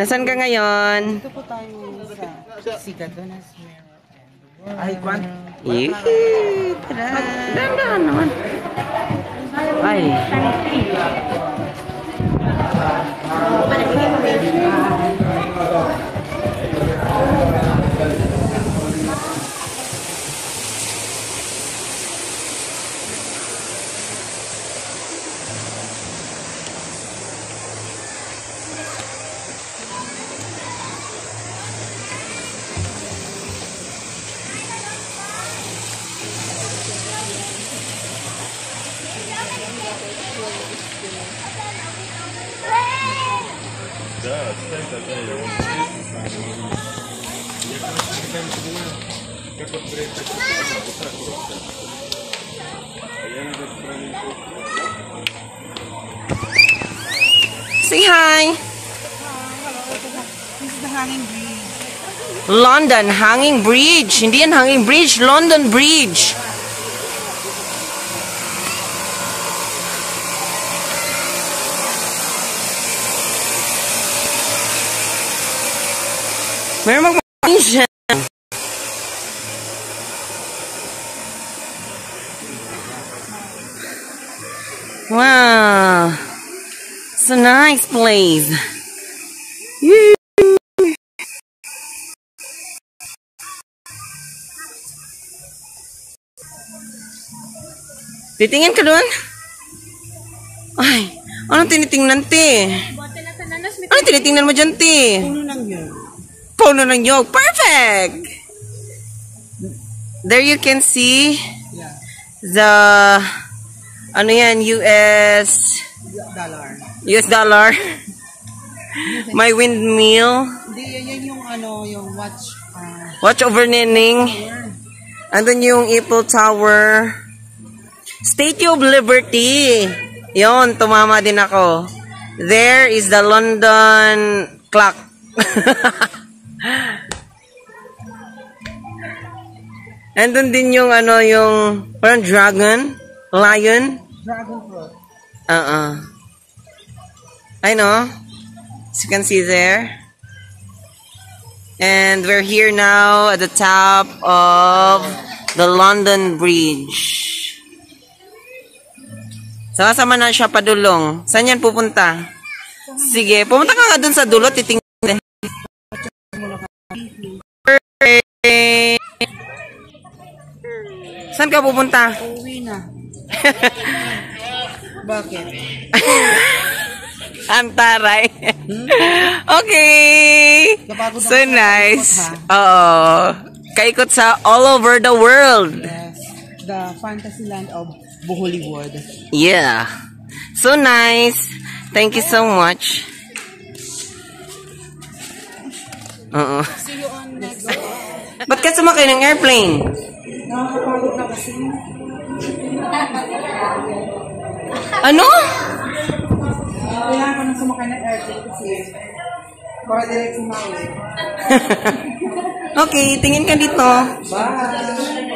Nasaan ka ngayon? Dito po tayo sa Sigadonas Mirror. Ay, kwan? Tara. Dahan naman. Ay. Say hi. This is the hanging bridge. London Hanging Bridge. Hindi yan Hanging Bridge, London Bridge. Meron magpapalingin siya. Wow. It's a nice place. Yee. Titingin ka doon? Ay, anong tinitingnan, te? Anong tinitingnan mo dyan, te? Puno ng yun. Puno ng nyog. Perfect! There you can see the, ano yan, US dollar. My windmill. Hindi, yan yung ano, yung Watch over Nining. Andun yung Eiffel Tower. Statue of Liberty. Yon, tumama din ako. There is the London clock. Andun din yung ano, yung parang dragon, lion. Dragon fruit. I know. As you can see there. And we're here now at the top of the London Bridge. Sama-sama na siya padulong. Saan yan pupunta? Sige, pumunta ka nga dun sa dulo, titingnan. Saan ka pupunta? Uwi na. Bakit? Antaray. Okay. So nice. Oo. Kaikot sa all over the world. Yes. The Fantasyland of Hollywood. Yeah. So nice. Thank you so much. See you on next. Ba't ka sumakay ng airplane? Nakakapagod na kasi. Ano? Kailangan ko nang sumakay ng airplane kasi para direct sumawi. Okay, tingin ka dito. Bye!